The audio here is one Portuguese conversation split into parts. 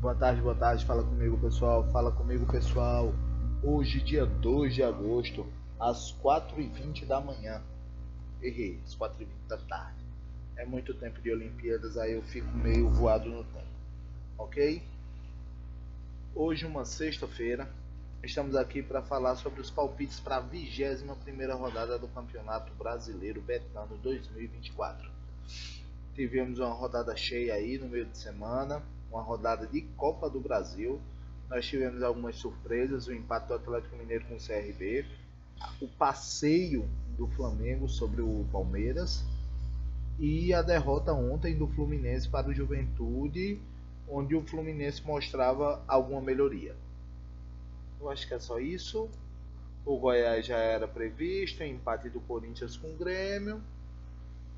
Boa tarde, fala comigo pessoal. Hoje, dia 2 de agosto, às 4h20 da manhã. Errei, às 4h20 da tarde. É muito tempo de Olimpíadas, aí eu fico meio voado no tempo, ok? Hoje, uma sexta-feira, estamos aqui para falar sobre os palpites para a 21ª rodada do Campeonato Brasileiro Betano 2024. Tivemos uma rodada cheia aí no meio de semana, uma rodada de Copa do Brasil. Nós tivemos algumas surpresas, o empate do Atlético Mineiro com o CRB, o passeio do Flamengo sobre o Palmeiras e a derrota ontem do Fluminense para o Juventude, onde o Fluminense mostrava alguma melhoria. Eu acho que é só isso. O Goiás já era previsto, empate do Corinthians com o Grêmio.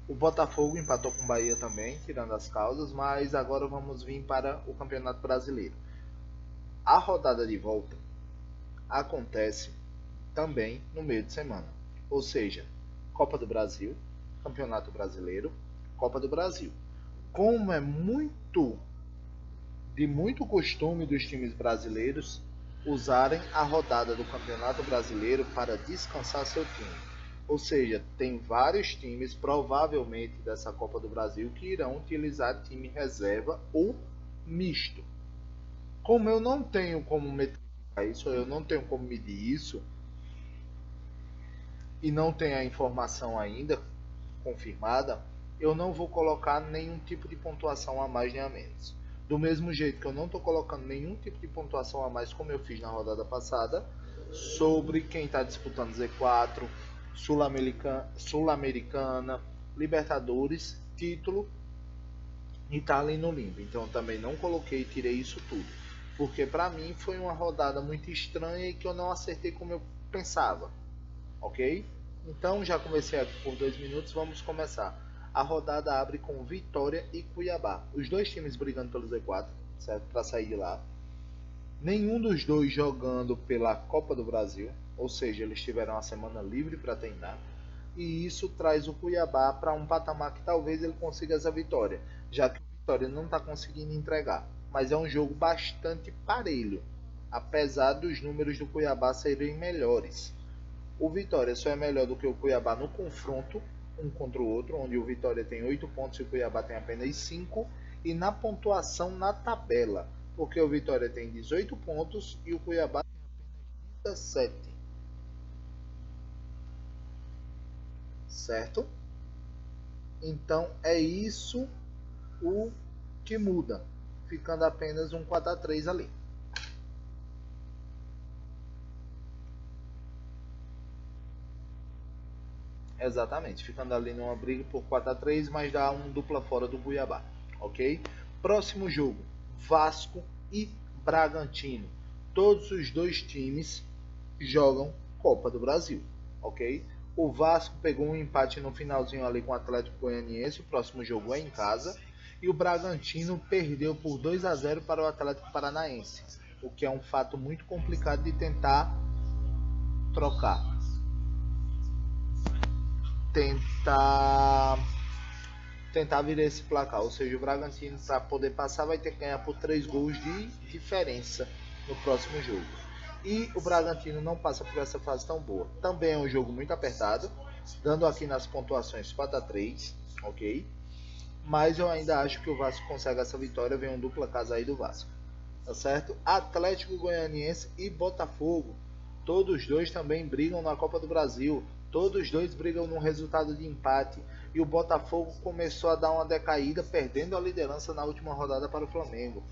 O Botafogo empatou com o Bahia também, tirando as causas, mas agora vamos vir para o Campeonato Brasileiro. A rodada de volta acontece também no meio de semana, ou seja, Copa do Brasil, Campeonato Brasileiro, Copa do Brasil. Como é de muito costume dos times brasileiros usarem a rodada do Campeonato Brasileiro para descansar seu time. Ou seja, tem vários times, provavelmente dessa Copa do Brasil, que irão utilizar time reserva ou misto. Como eu não tenho como metrificar isso, eu não tenho como medir isso, e não tenho a informação ainda confirmada, eu não vou colocar nenhum tipo de pontuação a mais nem a menos. Do mesmo jeito que eu não estou colocando nenhum tipo de pontuação a mais, como eu fiz na rodada passada, sobre quem está disputando Z4, Sul-Americana, Libertadores, título e tá ali no limbo. Então também não coloquei e tirei isso tudo. Porque para mim foi uma rodada muito estranha e que eu não acertei como eu pensava. Ok? Então já comecei aqui por 2 minutos, vamos começar. A rodada abre com Vitória e Cuiabá. Os dois times brigando pelo Z4, certo? Para sair de lá. Nenhum dos dois jogando pela Copa do Brasil, ou seja, eles tiveram uma semana livre para treinar, e isso traz o Cuiabá para um patamar que talvez ele consiga essa vitória, já que o Vitória não está conseguindo entregar, mas é um jogo bastante parelho, apesar dos números do Cuiabá serem melhores. O Vitória só é melhor do que o Cuiabá no confronto um contra o outro, onde o Vitória tem 8 pontos e o Cuiabá tem apenas 5, e na pontuação na tabela, porque o Vitória tem 18 pontos e o Cuiabá tem apenas 17. Certo? Então é isso o que muda, ficando apenas um 4x3 ali. Exatamente, ficando ali numa briga por 4x3, mas dá um dupla fora do Cuiabá, ok? Próximo jogo, Vasco e Bragantino. Todos os dois times jogam Copa do Brasil, ok? O Vasco pegou um empate no finalzinho ali com o Atlético Goianiense, o próximo jogo é em casa. E o Bragantino perdeu por 2x0 para o Atlético Paranaense, o que é um fato muito complicado de tentar trocar. Tentar virar esse placar, ou seja, o Bragantino para poder passar vai ter que ganhar por 3 gols de diferença no próximo jogo. E o Bragantino não passa por essa fase tão boa. Também é um jogo muito apertado, dando aqui nas pontuações 4x3, ok? Mas eu ainda acho que o Vasco consegue essa vitória, vem um dupla casa aí do Vasco, tá certo? Atlético Goianiense e Botafogo, todos dois também brigam na Copa do Brasil, todos dois brigam num resultado de empate, e o Botafogo começou a dar uma decaída, perdendo a liderança na última rodada para o Flamengo.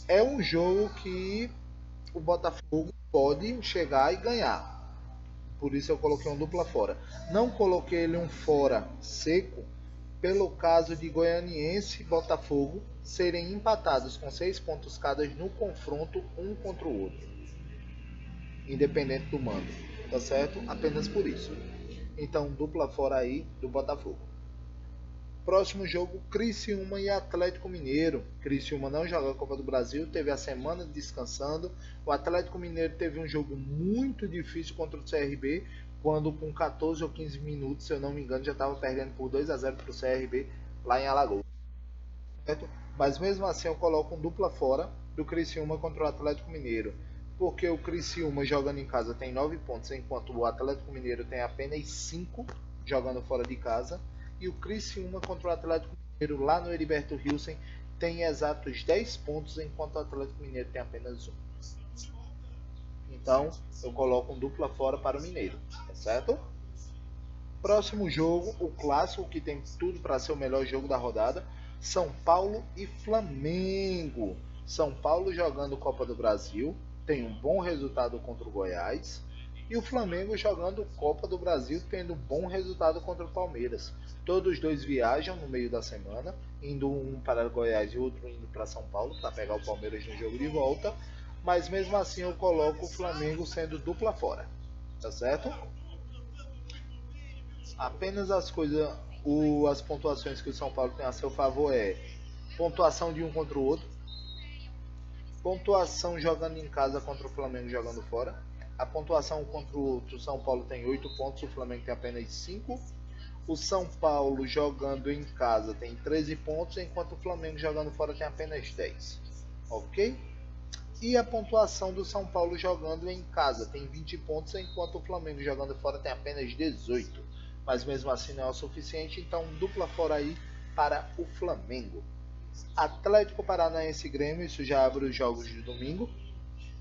É um jogo que o Botafogo pode chegar e ganhar, por isso eu coloquei um dupla fora. Não coloquei ele um fora seco, pelo caso de Goianiense e Botafogo serem empatados com 6 pontos cada no confronto um contra o outro, independente do mando, tá certo? Apenas por isso. Então, dupla fora aí do Botafogo. Próximo jogo, Criciúma e Atlético Mineiro. Criciúma não joga a Copa do Brasil, teve a semana descansando. O Atlético Mineiro teve um jogo muito difícil contra o CRB, quando com 14 ou 15 minutos, se eu não me engano, já estava perdendo por 2x0 para o CRB lá em Alagoas. Certo? Mas mesmo assim eu coloco um dupla fora do Criciúma contra o Atlético Mineiro. Porque o Criciúma jogando em casa tem 9 pontos, enquanto o Atlético Mineiro tem apenas 5 jogando fora de casa. E o Criciúma contra o Atlético Mineiro lá no Heriberto Hilsen tem exatos 10 pontos, enquanto o Atlético Mineiro tem apenas 1. Então eu coloco um dupla fora para o Mineiro, tá certo? Próximo jogo, o clássico que tem tudo para ser o melhor jogo da rodada, São Paulo e Flamengo. São Paulo jogando Copa do Brasil, tem um bom resultado contra o Goiás, e o Flamengo jogando Copa do Brasil, tendo um bom resultado contra o Palmeiras. Todos os dois viajam no meio da semana, indo um para o Goiás e outro indo para São Paulo para pegar o Palmeiras no jogo de volta, mas mesmo assim eu coloco o Flamengo sendo dupla fora, tá certo? Apenas as pontuações que o São Paulo tem a seu favor é pontuação de um contra o outro, pontuação jogando em casa contra o Flamengo jogando fora. A pontuação contra o São Paulo tem 8 pontos, o Flamengo tem apenas 5. O São Paulo jogando em casa tem 13 pontos, enquanto o Flamengo jogando fora tem apenas 10. Ok? E a pontuação do São Paulo jogando em casa tem 20 pontos, enquanto o Flamengo jogando fora tem apenas 18. Mas mesmo assim não é o suficiente, então dupla fora aí para o Flamengo. Atlético Paranaense e Grêmio, isso já abre os jogos de domingo.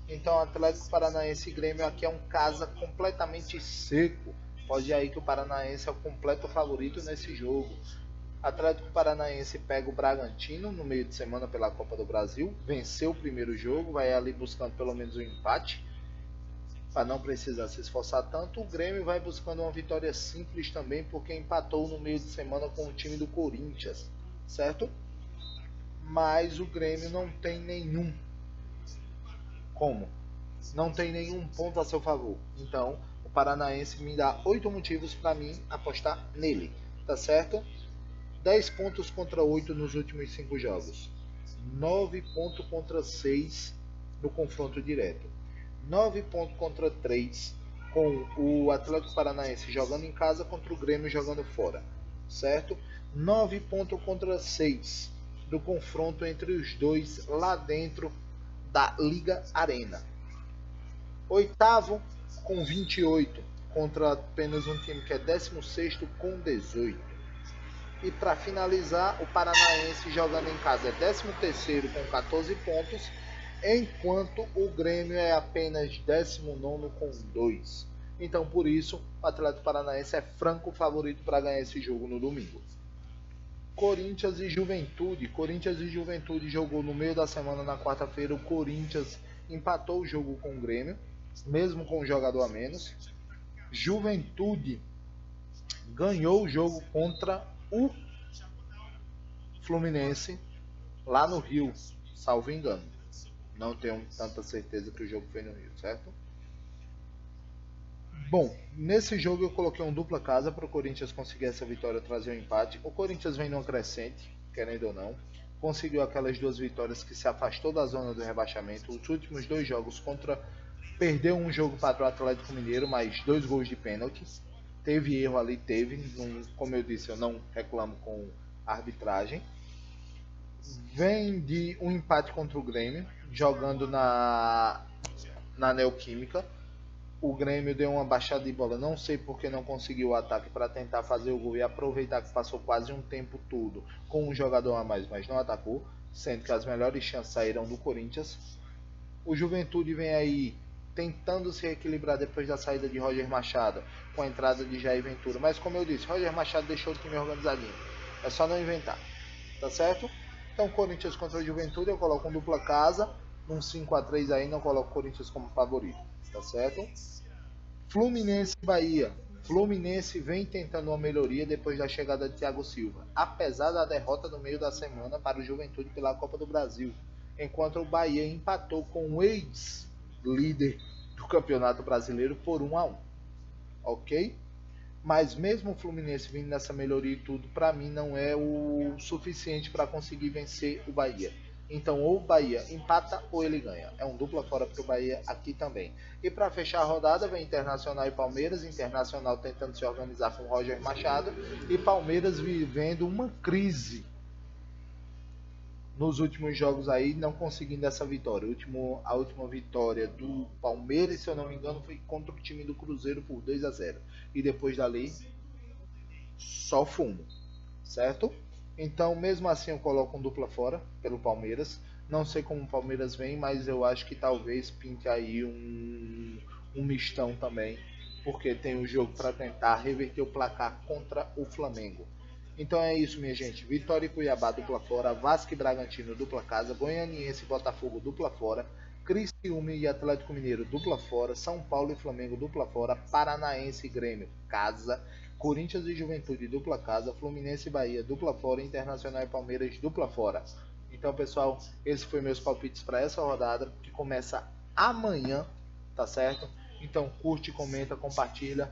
Então Atlético Paranaense e Grêmio aqui é um casa completamente seco. Pode ir aí que o Paranaense é o completo favorito nesse jogo. Atlético Paranaense pega o Bragantino no meio de semana pela Copa do Brasil. Venceu o primeiro jogo, vai ali buscando pelo menos um empate, para não precisar se esforçar tanto. O Grêmio vai buscando uma vitória simples também, porque empatou no meio de semana com o time do Corinthians, certo? Mas o Grêmio não tem nenhum ponto a seu favor. Então o Paranaense me dá 8 motivos para mim apostar nele, tá certo? 10 pontos contra 8 nos últimos 5 jogos, 9 pontos contra 6 no confronto direto, 9 pontos contra 3 com o Atlético Paranaense jogando em casa contra o Grêmio jogando fora, certo? 9 pontos contra 6 do confronto entre os dois lá dentro da Liga Arena. Oitavo com 28 contra apenas um time que é 16º com 18. E para finalizar, o Paranaense jogando em casa é 13º com 14 pontos, enquanto o Grêmio é apenas 19º com 2. Então por isso o Atlético Paranaense é franco favorito para ganhar esse jogo no domingo. Corinthians e Juventude. Corinthians e Juventude jogou no meio da semana na quarta-feira. O Corinthians empatou o jogo com o Grêmio, mesmo com um jogador a menos. Juventude ganhou o jogo contra o Fluminense lá no Rio, salvo engano. Não tenho tanta certeza que o jogo foi no Rio, certo? Bom, nesse jogo eu coloquei um dupla casa para o Corinthians conseguir essa vitória, trazer um empate. O Corinthians vem numa crescente, querendo ou não. Conseguiu aquelas 2 vitórias que se afastou da zona do rebaixamento. Os últimos 2 jogos perdeu um jogo para o Atlético Mineiro, mais 2 gols de pênalti. Teve erro ali, como eu disse, eu não reclamo com a arbitragem. Vem de um empate contra o Grêmio, jogando na Neoquímica. O Grêmio deu uma baixada de bola, não sei porque não conseguiu o ataque para tentar fazer o gol e aproveitar que passou quase um tempo todo com um jogador a mais, mas não atacou, sendo que as melhores chances saíram do Corinthians. O Juventude vem aí tentando se equilibrar depois da saída de Roger Machado, com a entrada de Jair Ventura, mas como eu disse, Roger Machado deixou o time organizadinho, é só não inventar, tá certo? Então Corinthians contra o Juventude, eu coloco um dupla casa, um 5-3 aí, não coloco o Corinthians como favorito, tá certo? Fluminense e Bahia. Fluminense vem tentando uma melhoria depois da chegada de Thiago Silva, apesar da derrota no meio da semana para o Juventude pela Copa do Brasil, enquanto o Bahia empatou com o ex-líder do Campeonato Brasileiro por 1-1, ok? Mas mesmo o Fluminense vindo nessa melhoria e tudo, para mim não é o suficiente para conseguir vencer o Bahia. Então ou o Bahia empata ou ele ganha. É um dupla fora para o Bahia aqui também. E para fechar a rodada vem Internacional e Palmeiras. Internacional tentando se organizar com o Roger Machado e Palmeiras vivendo uma crise nos últimos jogos aí, não conseguindo essa vitória. A última vitória do Palmeiras, se eu não me engano, foi contra o time do Cruzeiro por 2-0. E depois dali, só fumo, certo? Então, mesmo assim, eu coloco um dupla fora pelo Palmeiras. Não sei como o Palmeiras vem, mas eu acho que talvez pinte aí um mistão também, porque tem um jogo para tentar reverter o placar contra o Flamengo. Então é isso, minha gente. Vitória e Cuiabá dupla fora, Vasco e Bragantino dupla casa, Goianiense e Botafogo dupla fora, Criciúma e Atlético Mineiro dupla fora, São Paulo e Flamengo dupla fora, Paranaense e Grêmio casa, Corinthians e Juventude dupla casa, Fluminense e Bahia dupla fora, Internacional e Palmeiras dupla fora. Então, pessoal, esses foram meus palpites para essa rodada que começa amanhã, tá certo? Então, curte, comenta, compartilha.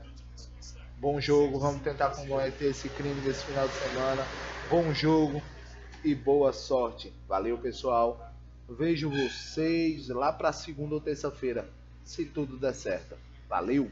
Bom jogo, vamos tentar combater esse crime desse final de semana. Bom jogo e boa sorte. Valeu, pessoal. Vejo vocês lá para segunda ou terça-feira, se tudo der certo. Valeu!